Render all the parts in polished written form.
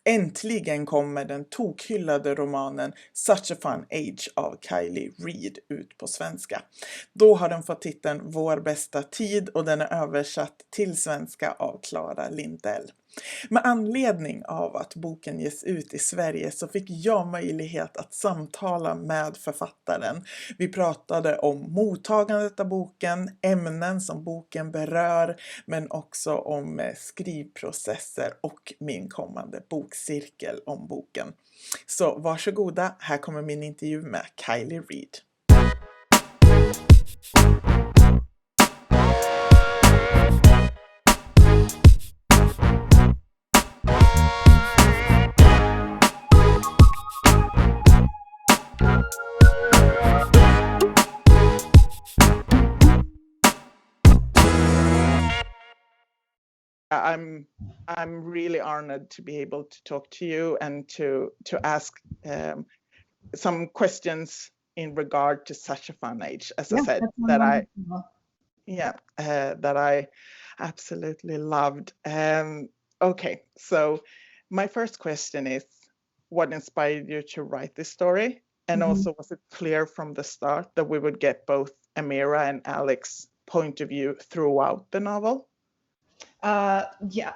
Äntligen kommer den tokhyllade romanen Such a fun age av Kiley Reid ut på svenska. Då har den fått titeln Vår bästa tid och den är översatt till svenska av Klara Lindell. Med anledning av att boken ges ut i Sverige så fick jag möjlighet att samtala med författaren. Vi pratade om mottagandet av boken, ämnen som boken berör, men också om skrivprocesser och min kommande bokcirkel om boken. Så varsågoda, här kommer min intervju med Kiley Reid. I'm really honored to be able to talk to you and to ask some questions in regard to such a fun age. As I said, that I absolutely loved. Okay, so my first question is, what inspired you to write this story? And also, was it clear from the start that we would get both Amira and Alex's point of view throughout the novel?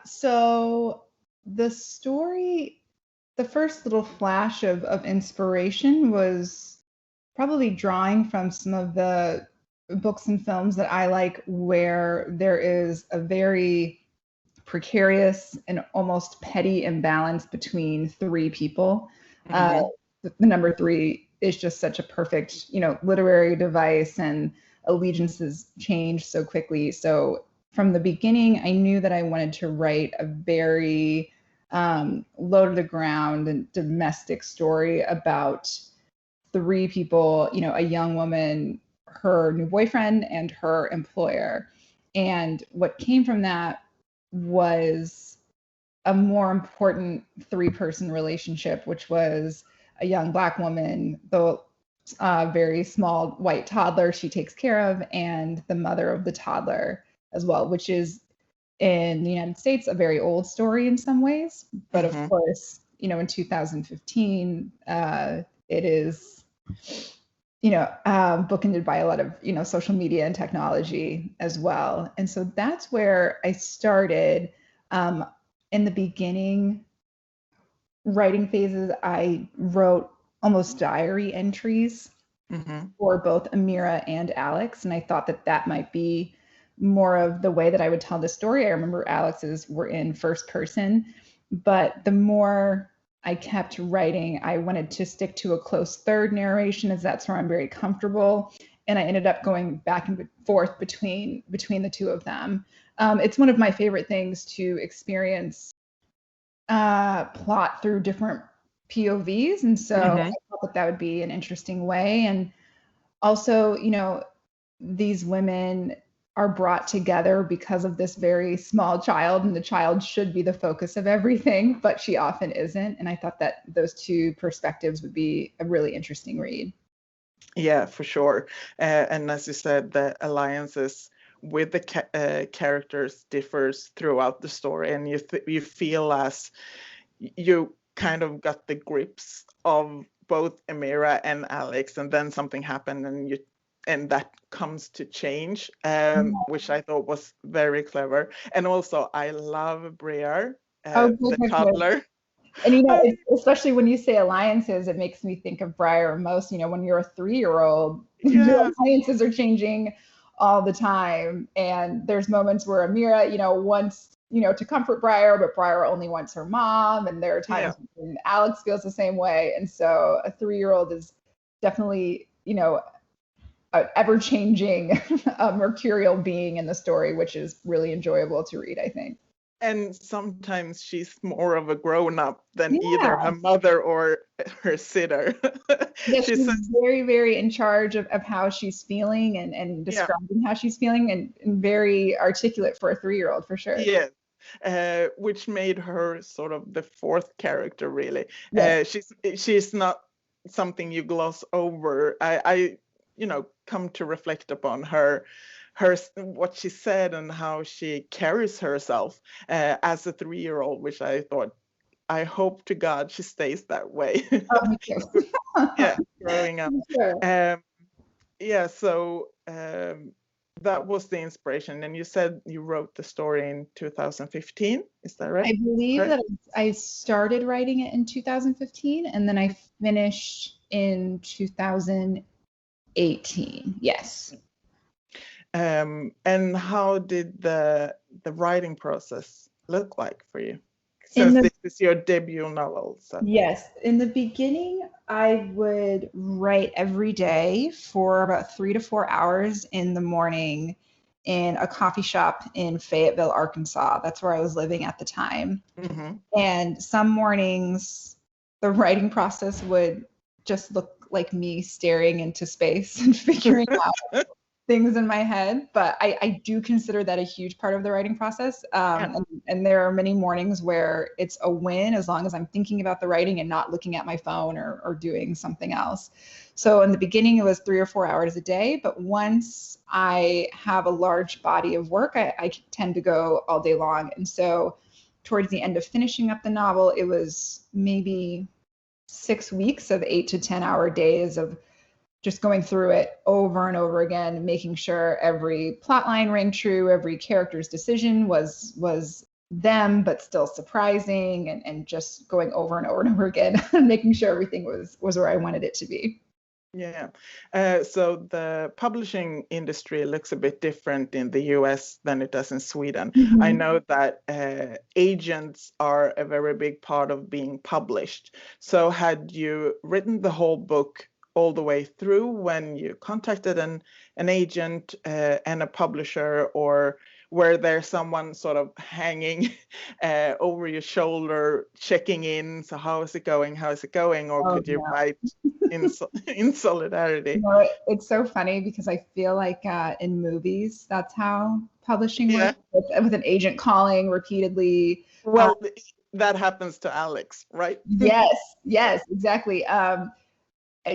So the story, the first little flash of inspiration was probably drawing from some of the books and films that I like, where there is a very precarious and almost petty imbalance between three people. The number three is just such a perfect, literary device, and allegiances change so quickly. So from the beginning, I knew that I wanted to write a very low to the ground and domestic story about three people, a young woman, her new boyfriend, and her employer. And what came from that was a more important three-person relationship, which was a young Black woman, the very small white toddler she takes care of, and the mother of the toddler as well, which is in the United States a very old story in some ways, but of course, in 2015, it is, bookended by a lot of, social media and technology as well. And so that's where I started. In the beginning writing phases, I wrote almost diary entries for both Amira and Alex, and I thought that might be more of the way that I would tell the story. I remember Alex's were in first person, but the more I kept writing, I wanted to stick to a close third narration, as that's where I'm very comfortable. And I ended up going back and forth between the two of them. It's one of my favorite things to experience plot through different POVs. And so I thought that would be an interesting way. And also, these women are brought together because of this very small child, and the child should be the focus of everything, but she often isn't. And I thought that those two perspectives would be a really interesting read. Yeah, for sure. And as you said, the alliances with the characters differs throughout the story, and you feel as you kind of got the grips of both Amira and Alex, and then something happened, and that comes to change, which I thought was very clever. And also, I love Briar, the toddler. And especially when you say alliances, it makes me think of Briar most. When you're a 3-year-old, your alliances are changing all the time. And there's moments where Amira, wants, to comfort Briar, but Briar only wants her mom. And there are times when Alex feels the same way. And so a 3-year-old is definitely, ever-changing mercurial being in the story, which is really enjoyable to read, I think. And sometimes she's more of a grown-up than either her mother or her sitter. She's very, very in charge of how she's feeling and describing how she's feeling, and very articulate for a 3-year-old, for sure. Yes. Which made her sort of the fourth character, really. She's not something you gloss over. I come to reflect upon her what she said and how she carries herself as a 3-year-old, which I thought I hope to God she stays that way. Oh, me too. Yeah, growing up. Sure. Yeah, so that was the inspiration. And you said you wrote the story in 2015, is that right? I believe Correct? that I started writing it in 2015 and then I finished in 2018. Yes. And how did the writing process look like for you? In Since the this is your debut novel, so. Yes, in the beginning, I would write every day for about 3 to 4 hours in the morning in a coffee shop in Fayetteville, Arkansas. That's where I was living at the time. Mm-hmm. And some mornings, the writing process would just look like me staring into space and figuring out things in my head, but I do consider that a huge part of the writing process. Yeah. And there are many mornings where it's a win as long as I'm thinking about the writing and not looking at my phone or doing something else. So in the beginning, it was 3 or 4 hours a day, but once I have a large body of work, I tend to go all day long. And so towards the end of finishing up the novel, it was maybe 6 weeks of 8 to 10 hour days of just going through it over and over again, making sure every plot line rang true, every character's decision was them, but still surprising, and just going over and over and over again, making sure everything was where I wanted it to be. Yeah. So the publishing industry looks a bit different in the US than it does in Sweden. I know that agents are a very big part of being published. So had you written the whole book all the way through when you contacted an agent and a publisher, or were there someone sort of hanging over your shoulder, checking in? So how is it going? How is it going? Or could you write in solidarity? You know, it's so funny because I feel like in movies, that's how publishing works, with an agent calling repeatedly. Well, that happens to Alex, right? Yes, exactly.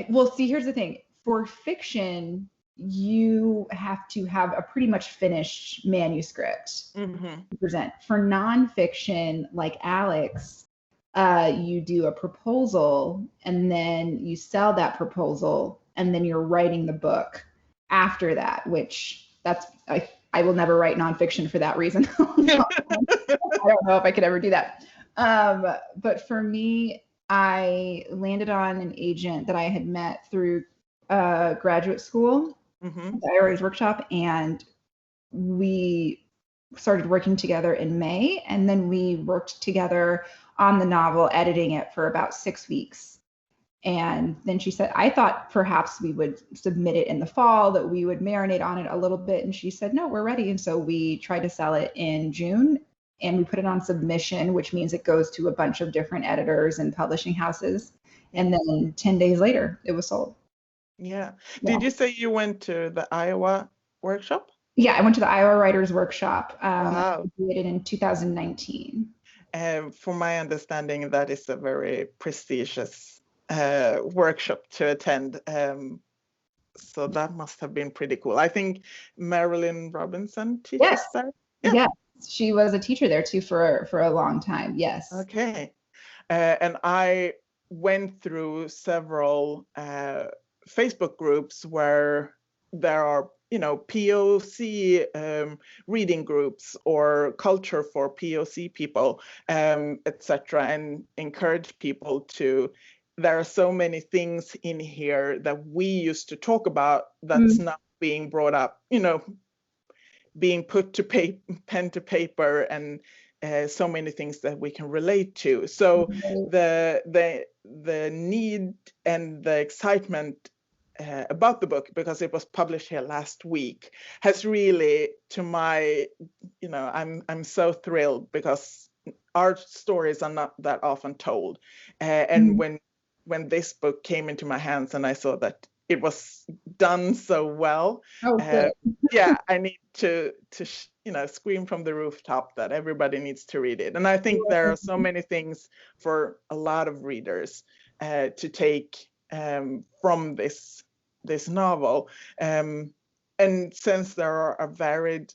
Well, see, here's the thing. For fiction, you have to have a pretty much finished manuscript to present. For nonfiction, like Alex, you do a proposal and then you sell that proposal and then you're writing the book after that, which I will never write nonfiction for that reason. I don't know if I could ever do that. But for me, I landed on an agent that I had met through graduate school, the IRA's workshop, and we started working together in May, and then we worked together on the novel, editing it for about 6 weeks. And then she said, I thought perhaps we would submit it in the fall, that we would marinate on it a little bit. And she said, no, we're ready. And so we tried to sell it in June. And we put it on submission, which means it goes to a bunch of different editors and publishing houses. And then 10 days later, it was sold. Yeah. Did you say you went to the Iowa workshop? Yeah, I went to the Iowa Writers Workshop. Wow. I did it in 2019. From my understanding, that is a very prestigious workshop to attend. So that must have been pretty cool. I think Marilyn Robinson teaches there. Yeah. She was a teacher there too for a long time. Yes. Okay. And I went through several Facebook groups where there are, POC reading groups or culture for POC people, etc., and encourage people to. There are so many things in here that we used to talk about that's not being brought up, being put to pen to paper, and so many things that we can relate to. So the need and the excitement about the book, because it was published here last week, has really, to my, I'm so thrilled, because our stories are not that often told. And when this book came into my hands and I saw that it was done so well, I need to scream from the rooftop that everybody needs to read it. And I think there are so many things for a lot of readers to take from this novel. And since there are a varied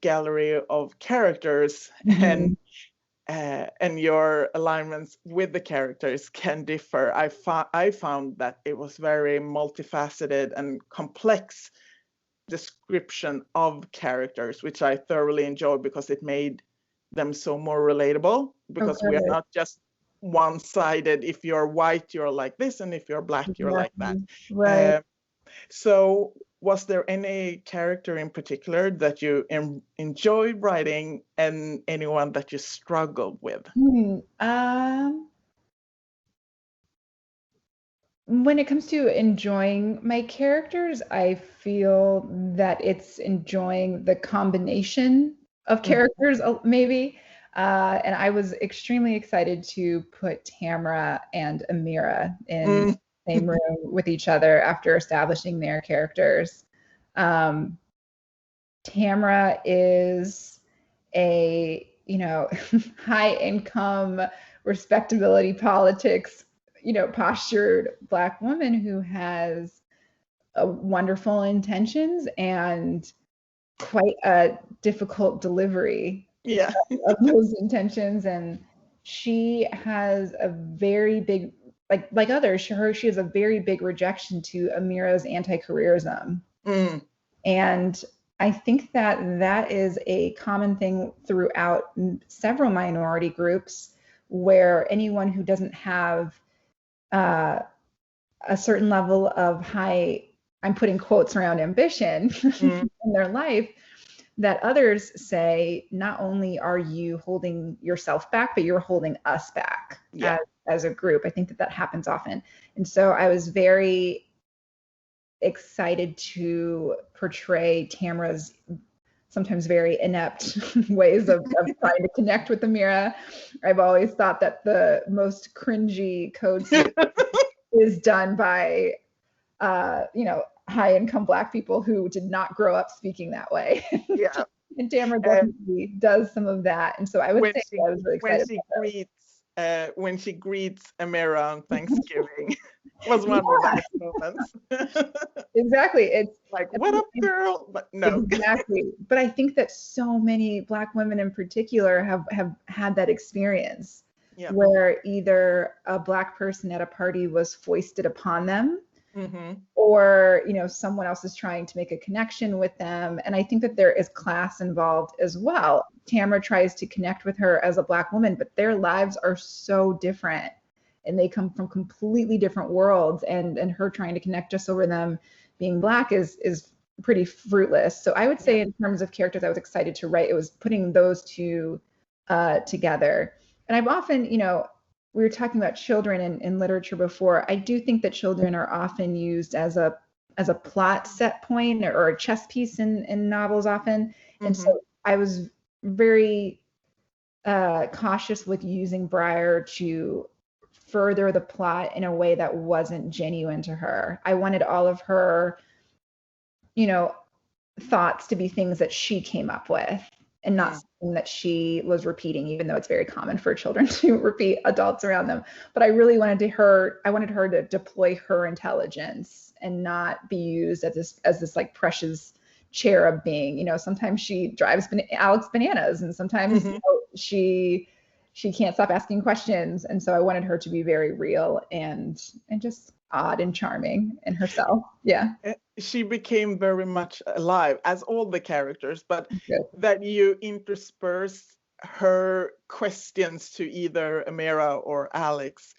gallery of characters, and and your alignments with the characters can differ. I found that it was very multifaceted and complex description of characters, which I thoroughly enjoyed because it made them so more relatable, because we are Okay. not just one-sided. If you're white, you're like this, and if you're black, you're like that. Right. So was there any character in particular that you enjoyed writing, and anyone that you struggled with? When it comes to enjoying my characters, I feel that it's enjoying the combination of characters, maybe. And I was extremely excited to put Tamra and Amira in the same room with each other after establishing their characters. Tamra is a, high income, respectability politics, postured Black woman who has wonderful intentions and quite a difficult delivery of those intentions. And she has a very big, like others, she has a very big rejection to Amira's anti-careerism. And I think that is a common thing throughout several minority groups, where anyone who doesn't have a certain level of high, I'm putting quotes around ambition in their life, that others say, not only are you holding yourself back, but you're holding us back as a group. I think that happens often. And so I was very excited to portray Tamra's sometimes very inept ways of trying to connect with Amira. I've always thought that the most cringy code is done by, high income Black people who did not grow up speaking that way. Yeah. And Tamra definitely does some of that. And so I would say I was really excited when she greets Amira on Thanksgiving was one of the best moments. Exactly. It's like, what up, girl? But no. Exactly. But I think that so many Black women in particular have had that experience where either a Black person at a party was foisted upon them, or someone else is trying to make a connection with them. And I think that there is class involved as well. Tamra tries to connect with her as a Black woman, but their lives are so different and they come from completely different worlds, and her trying to connect just over them being Black is pretty fruitless. So I would say in terms of characters I was excited to write, it was putting those two together. And I've often, we were talking about children in literature before. I do think that children are often used as a plot set point or a chess piece in novels often. And so I was very cautious with using Briar to further the plot in a way that wasn't genuine to her. I wanted all of her, thoughts to be things that she came up with, and not something that she was repeating, even though it's very common for children to repeat adults around them. But I really wanted her to deploy her intelligence and not be used as this like precious cherub being. Sometimes she drives Alex bananas, and sometimes she can't stop asking questions. And so I wanted her to be very real and just odd and charming in herself. Yeah. She became very much alive, as all the characters, but that you intersperse her questions to either Amira or Alex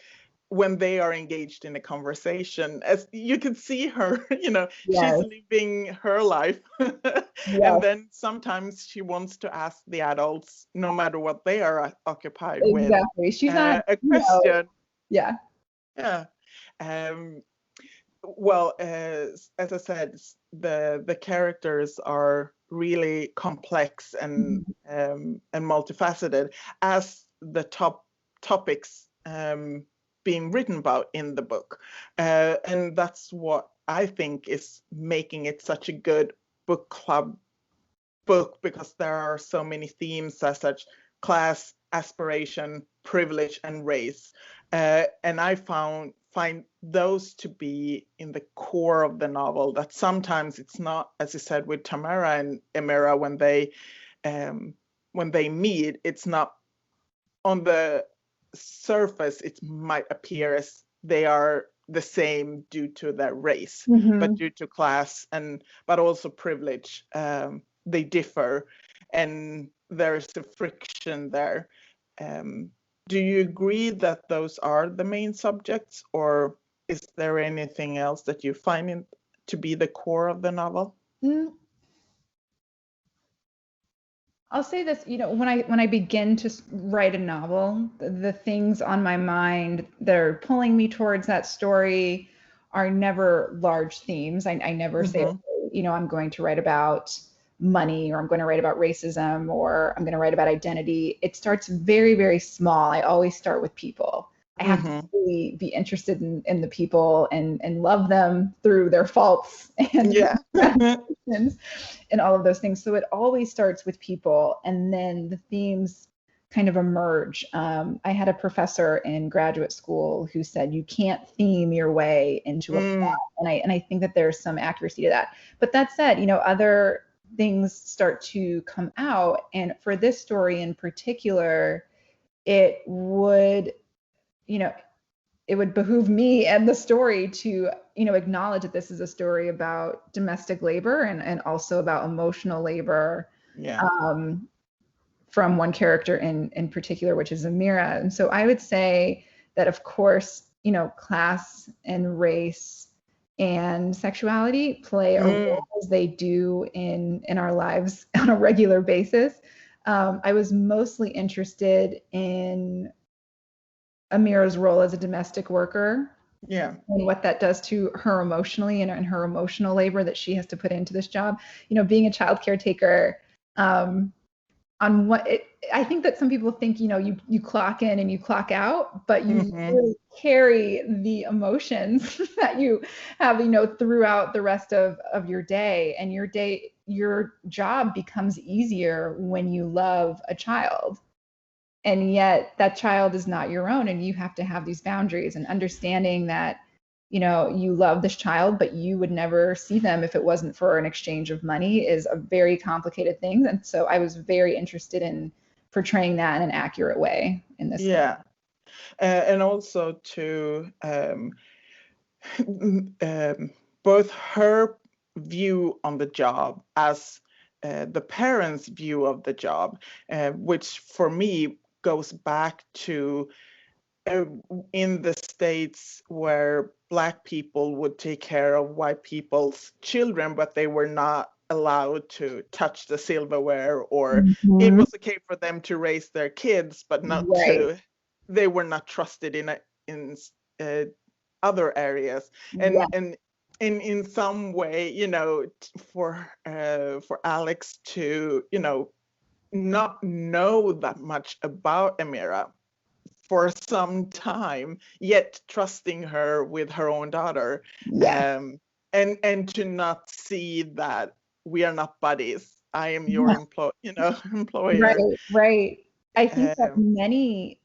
when they are engaged in a conversation. As you can see her, she's living her life. And then sometimes she wants to ask the adults, no matter what they are occupied with. Exactly. She's not a question. Yeah. Well, as I said, the characters are really complex and multifaceted, as the topics being written about in the book, and that's what I think is making it such a good book club book, because there are so many themes as such: class, aspiration, privilege, and race, and I find those to be in the core of the novel. That sometimes it's not, as you said with Tamara and Amira, when they meet, it's not on the surface, it might appear as they are the same due to their race, but due to class but also privilege, they differ, and there's a friction there. Do you agree that those are the main subjects, or is there anything else that you find to be the core of the novel? I'll say this, when I begin to write a novel, the things on my mind that are pulling me towards that story are never large themes. I never say, I'm going to write about money, or I'm going to write about racism, or I'm going to write about identity. It starts very, very small. I always start with people. I have to really be interested in the people and love them through their faults and and all of those things. So it always starts with people, and then the themes kind of emerge. I had a professor in graduate school who said you can't theme your way into a plot, and I think that there's some accuracy to that. But that said, other things start to come out, and for this story in particular, it would behoove me and the story to, acknowledge that this is a story about domestic labor and also about emotional labor from one character in particular, which is Amira. And so I would say that, of course, class and race and sexuality play a role as they do in our lives on a regular basis. I was mostly interested in Amira's role as a domestic worker, and what that does to her emotionally and her emotional labor that she has to put into this job. Being a child caretaker, I think that some people think, you clock in and you clock out, but you really carry the emotions that you have, throughout the rest of your day, and your job becomes easier when you love a child. And yet that child is not your own, and you have to have these boundaries, and understanding that, you love this child, but you would never see them if it wasn't for an exchange of money, is a very complicated thing. And so I was very interested in portraying that in an accurate way in this. And also to both her view on the job as the parents' view of the job, which for me goes back to in the States where Black people would take care of white people's children, but they were not allowed to touch the silverware, or it was okay for them to raise their kids, but not they were not trusted in other areas. And in some way, for Alex to, not know that much about Amira for some time, yet trusting her with her own daughter, and to not see that we are not buddies. I am your employer. Right. I think that many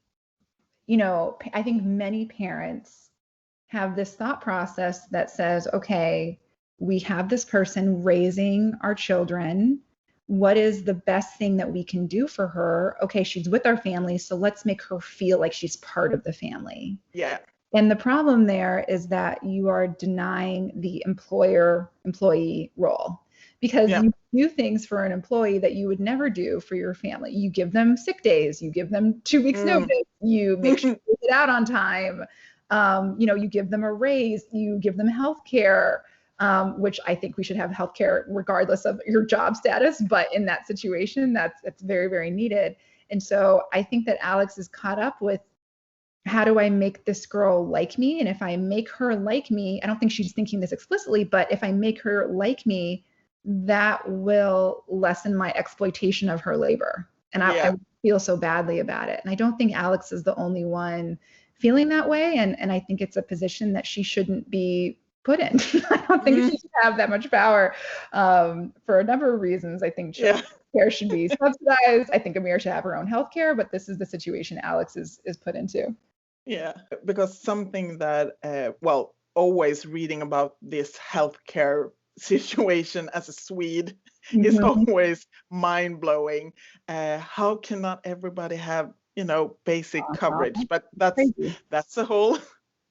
parents have this thought process that says, okay, we have this person raising our children. What is the best thing that we can do for her? Okay, she's with our family, so let's make her feel like she's part of the family. And the problem there is that you are denying the employer-employee role, because you do things for an employee that you would never do for your family. You give them sick days, you give them 2 weeks notice, you make sure they get out on time, you give them a raise, you give them health care, which I think we should have healthcare regardless of your job status. But in that situation, that's very, very needed. And so I think that Alex is caught up with, how do I make this girl like me? And if I make her like me, I don't think she's thinking this explicitly, but if I make her like me, that will lessen my exploitation of her labor. And I feel so badly about it. And I don't think Alex is the only one feeling that way. And I think it's a position that she shouldn't be put in. I don't think she should have that much power, for a number of reasons. I think care should be subsidized. I think Amira should have her own health care, but this is the situation Alex is put into. Because something that, always reading about this healthcare situation as a Swede is always mind-blowing. How can not everybody have basic Uh-huh. coverage, but Crazy. that's a whole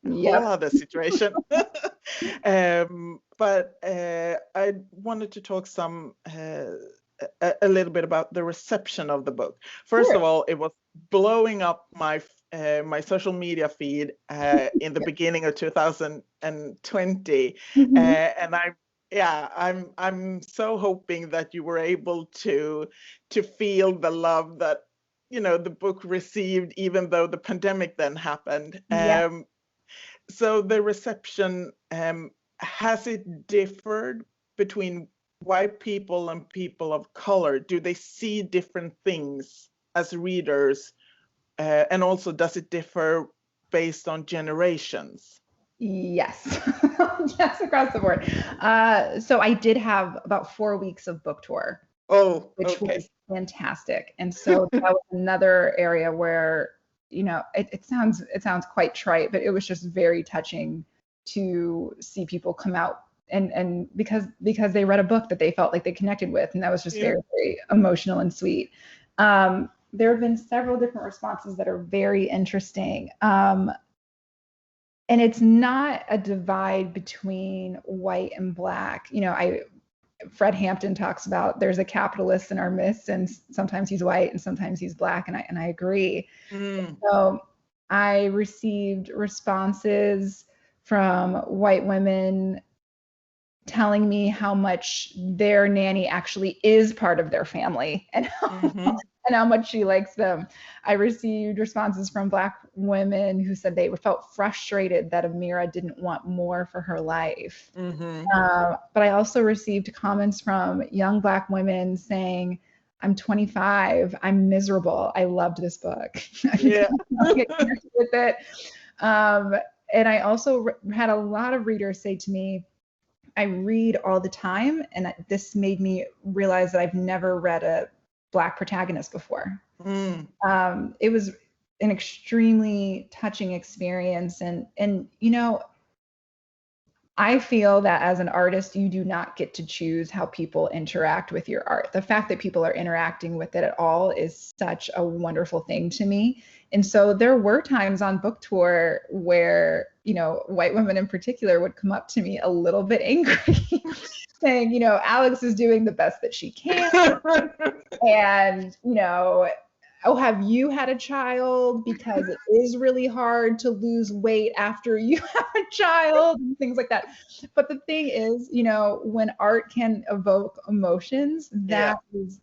Yep. other situation. But I wanted to talk a little bit about the reception of the book. First Sure. of all, it was blowing up my social media feed in the beginning of 2020, Mhm. and I'm so hoping that you were able to feel the love that the book received, even though the pandemic then happened. Yeah. So the reception, has it differed between white people and people of color? Do they see different things as readers? And also, does it differ based on generations? Yes. Yes, across the board. So I did have about 4 weeks of book tour, Oh, which was okay. fantastic. And so that was another area where, it sounds quite trite, but it was just very touching to see people come out and because they read a book that they felt like they connected with, and that was just Yeah. very, very emotional and sweet. There have been several different responses that are very interesting. And it's not a divide between white and black. Fred Hampton talks about there's a capitalist in our midst, and sometimes he's white and sometimes he's black, and I agree. Mm. So I received responses from white women telling me how much their nanny actually is part of their family, and Mm-hmm. how much she likes them. I received responses from Black women who said they felt frustrated that Amira didn't want more for her life. Mm-hmm. But I also received comments from young Black women saying, I'm 25, I'm miserable, I loved this book. Yeah. I get connected with it. And I also had a lot of readers say to me, I read all the time, and this made me realize that I've never read a Black protagonist before. Mm. It was an extremely touching experience, and I feel that as an artist, you do not get to choose how people interact with your art. The fact that people are interacting with it at all is such a wonderful thing to me. And so there were times on book tour where, white women in particular would come up to me a little bit angry, saying, Alex is doing the best that she can. And, oh, have you had a child? Because it is really hard to lose weight after you have a child, and things like that. But the thing is, when art can evoke emotions, that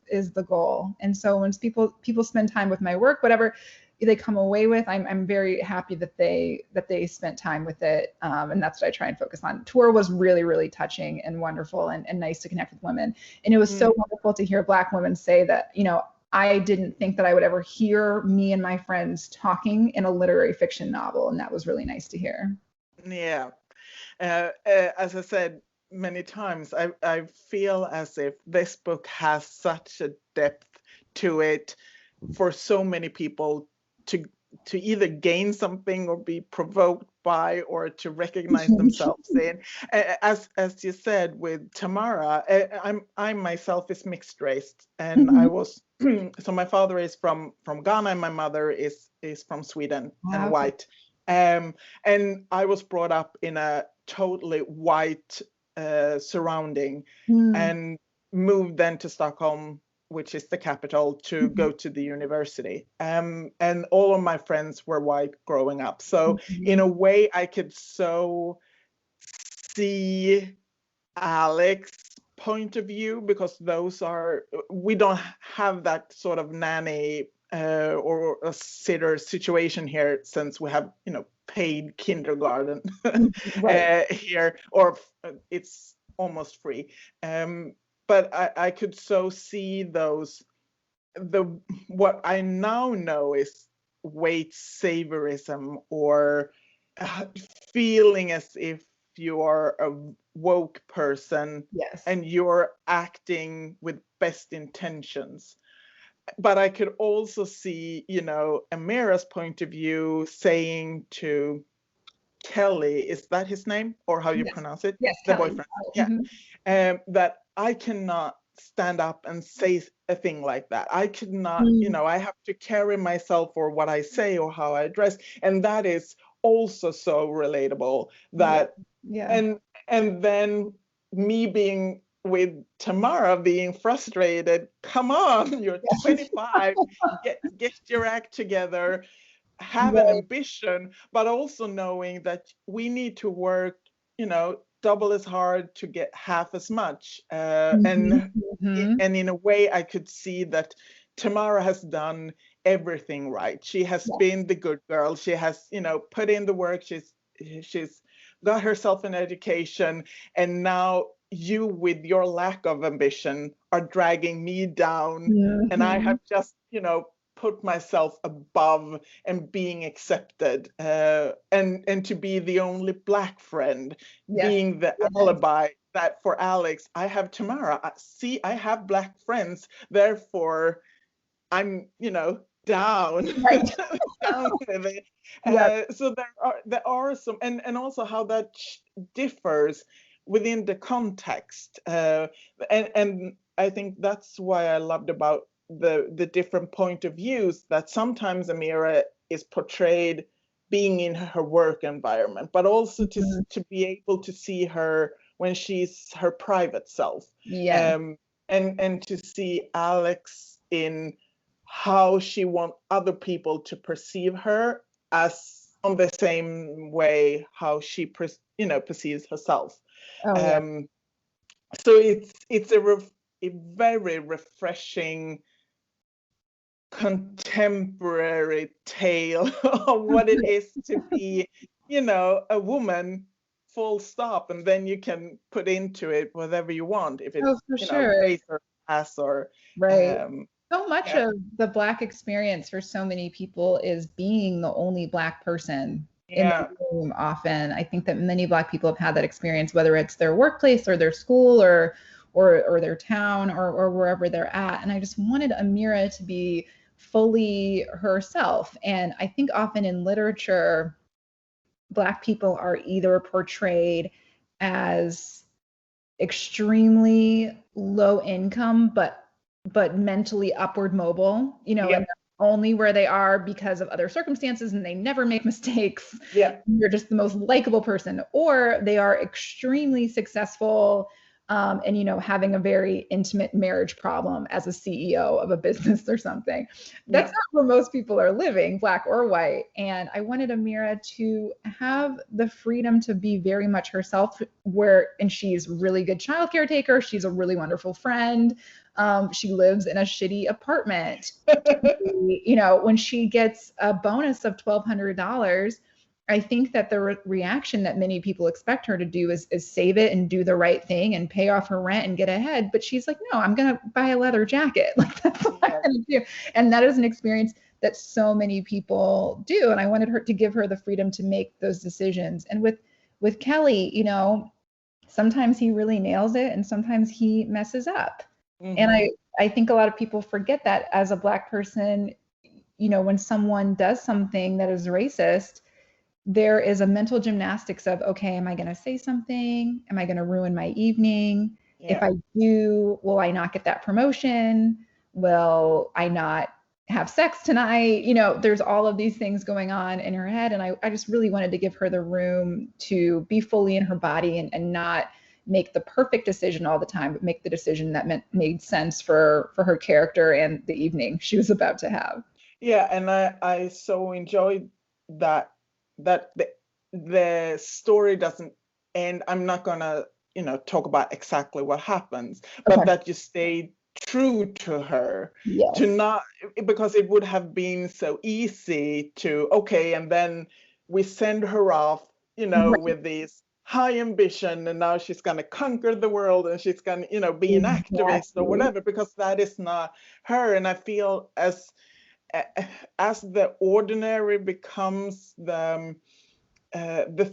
is the goal. And so when people spend time with my work, whatever they come away with, I'm very happy that they spent time with it. And that's what I try and focus on. Tour was really, really touching and wonderful, and nice to connect with women. And it was so wonderful to hear Black women say that, I didn't think that I would ever hear me and my friends talking in a literary fiction novel, and that was really nice to hear. Yeah. As I said many times, I feel as if this book has such a depth to it for so many people to either gain something or be provoked by, or to recognize themselves in. As you said with Tamara, I myself is mixed race, and I was so my father is from Ghana and my mother is from Sweden, and white. And I was brought up in a totally white surrounding, and moved then to Stockholm, which is the capital, to go to the university. And all of my friends were white growing up. So in a way, I could so see Alex's point of view, because we don't have that sort of nanny or a sitter situation here, since we have paid kindergarten here, or it's almost free. But I could so see what I now know is weight saviorism, or feeling as if you are a woke person, and you're acting with best intentions. But I could also see, Amira's point of view, saying to Kelly, is that his name, or how you pronounce it? Yes, The Kelly. boyfriend. Yeah. That I cannot stand up and say a thing like that. I could not, I have to carry myself for what I say or how I dress. And that is also so relatable that, Yeah. and then me being with Tamara being frustrated, come on, you're 25, get your act together, have an ambition, but also knowing that we need to work, double as hard to get half as much. And in a way, I could see that Tamara has done everything right. She has been the good girl. She has, put in the work. She's got herself an education, and now you, with your lack of ambition, are dragging me down, and I have just, put myself above and being accepted, and to be the only Black friend, being the alibi that for Alex, I have Tamara. See, I have Black friends, therefore I'm, down, down with it. So there are some, and also how that differs within the context, and I think that's why I loved about the different point of views, that sometimes Amira is portrayed being in her work environment, but also to be able to see her when she's her private self, and to see Alex in how she wants other people to perceive her, as on the same way how she perceives herself. So it's a very refreshing contemporary tale of what it is to be, a woman, full stop, and then you can put into it whatever you want, if it's race or class or so much of the Black experience for so many people is being the only Black person in the room. Often, I think that many Black people have had that experience, whether it's their workplace or their school or their town or wherever they're at. And I just wanted Amira to be fully herself. And I think often in literature, Black people are either portrayed as extremely low income, but mentally upward mobile, and only where they are because of other circumstances, and they never make mistakes. You're just the most likable person. Or they are extremely successful, and having a very intimate marriage problem as a CEO of a business or something. That's not where most people are living, Black or white. And I wanted Amira to have the freedom to be very much herself, and she's really good child caretaker. She's a really wonderful friend. She lives in a shitty apartment. When she gets a bonus of $1,200, I think that the reaction that many people expect her to do is save it and do the right thing and pay off her rent and get ahead. But she's like, no, I'm going to buy a leather jacket. Like, that's what I'm going to do. And that is an experience that so many people do. And I wanted her to give her the freedom to make those decisions. And with Kelly, sometimes he really nails it and sometimes he messes up. And I think a lot of people forget that as a Black person, when someone does something that is racist, there is a mental gymnastics of, okay, am I going to say something? Am I going to ruin my evening? If I do, will I not get that promotion? Will I not have sex tonight? There's all of these things going on in her head. And I just really wanted to give her the room to be fully in her body and not make the perfect decision all the time, but make the decision that made sense for her character and the evening she was about to have. Yeah, and I so enjoyed that the story doesn't end. I'm not gonna talk about exactly what happens, but that you stay true to her, to not, because it would have been so easy to, and then we send her off, with these high ambition, and now she's gonna conquer the world and she's gonna be an activist or whatever, because that is not her. And I feel as the ordinary becomes the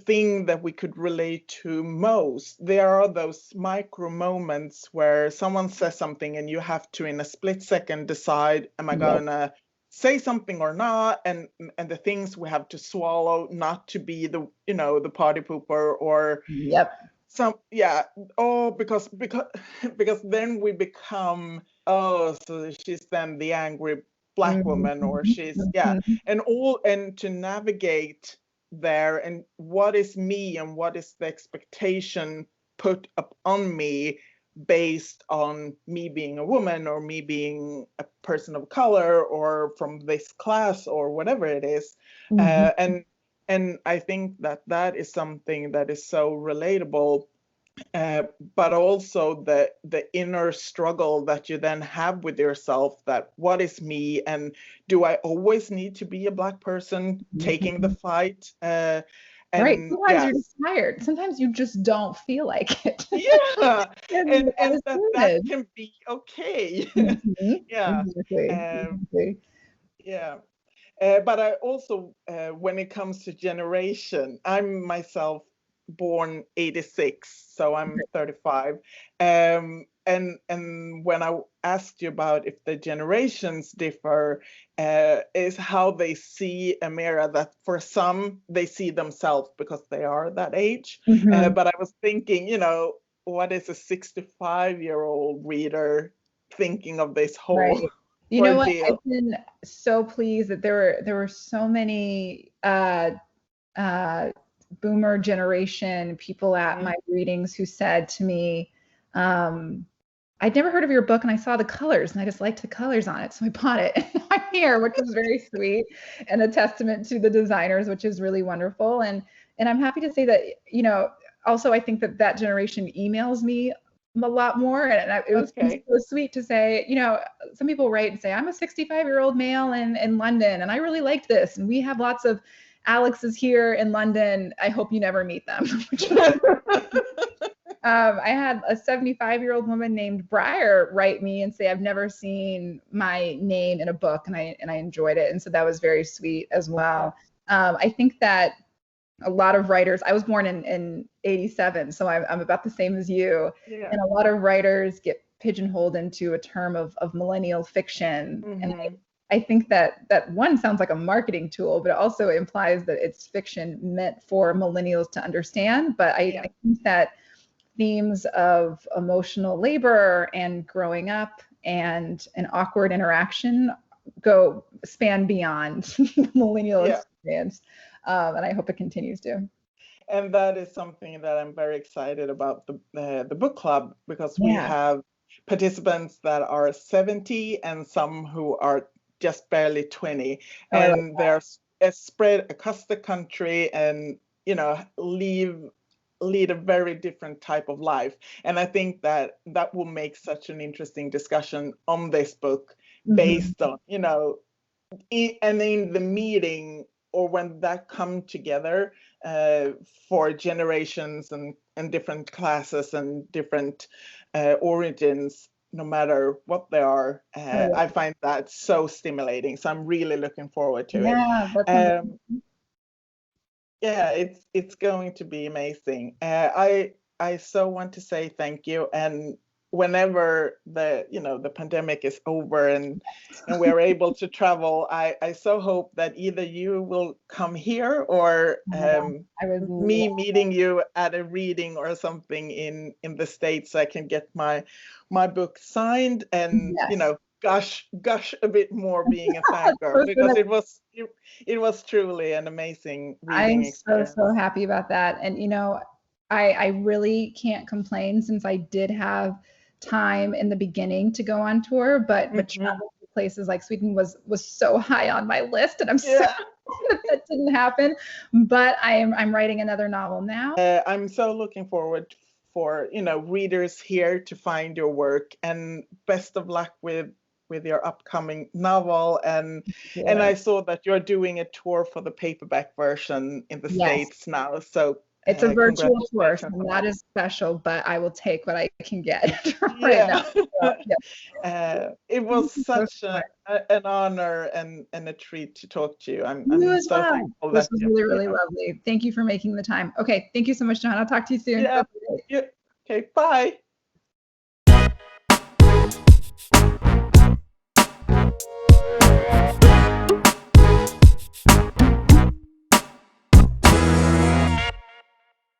thing that we could relate to most, there are those micro moments where someone says something and you have to, in a split second, decide, am I gonna say something or not? And the things we have to swallow, not to be the the party pooper, or some, yeah. Oh, because then we become, oh, so she's then the angry black woman, or she's, yeah, and to navigate there, and what is me and what is the expectation put up on me based on me being a woman, or me being a person of color, or from this class, or whatever it is. And I think that that is something that is so relatable, but also the inner struggle that you then have with yourself, that what is me, and do I always need to be a black person taking the fight? Right. And Sometimes you're just tired. Sometimes you just don't feel like it. yeah, And and that is that good. can be okay. Yeah. Exactly. Exactly. Yeah. But I also, when it comes to generation, I'm myself born 86, so I'm 35. And when I asked you about if the generations differ, is how they see a mirror, that for some, they see themselves because they are that age. But I was thinking, what is a 65-year-old reader thinking of this whole Right. You know what? ordeal? I've been so pleased that there were so many boomer generation people at my readings who said to me, I'd never heard of your book, and I saw the colors and I just liked the colors on it, so I bought it. I'm here, which is very sweet and a testament to the designers, which is really wonderful. And I'm happy to say that, also I think that that generation emails me a lot more, and it was Okay. so sweet to say, some people write and say, I'm a 65-year-old male in London, and I really liked this, and we have lots of Alexes here in London. I hope you never meet them. I had a 75-year-old woman named Briar write me and say, I've never seen my name in a book, and I enjoyed it. And so that was very sweet as well. I think that a lot of writers, I was born in 87, so I'm about the same as you. Yeah. And a lot of writers get pigeonholed into a term of millennial fiction. And I think that one sounds like a marketing tool, but it also implies that it's fiction meant for millennials to understand. But I think that themes of emotional labor and growing up and an awkward interaction span beyond millennial experience. And I hope it continues to. And that is something that I'm very excited about, the book club, because we have participants that are 70 and some who are just barely 20, and they're spread across the country, and lead a very different type of life. And I think that will make such an interesting discussion on this book, based on, and in the meeting, or when that come together, for generations and different classes and different origins, no matter what they are. I find that so stimulating. So I'm really looking forward to it. Yeah, it's going to be amazing. I so want to say thank you, and whenever the pandemic is over and we're able to travel, I so hope that either you will come here, or me meeting you at a reading or something in the States, so I can get my book signed, and gush a bit more, being a fangirl, because it was truly an amazing reading experience. I'm so happy about that. And I really can't complain, since I did have time in the beginning to go on tour, but travel to places like Sweden was so high on my list, and I'm so that didn't happen. But I'm writing another novel now. I'm so looking forward for readers here to find your work, and best of luck with your upcoming novel. And I saw that you're doing a tour for the paperback version in the States now, so it's a virtual tour, so that is special, but I will take what I can get right now. So, it was such an honor and a treat to talk to you. I'm so thankful. This was really, really lovely. Thank you for making the time. Okay, thank you so much, John. I'll talk to you soon. Okay, bye.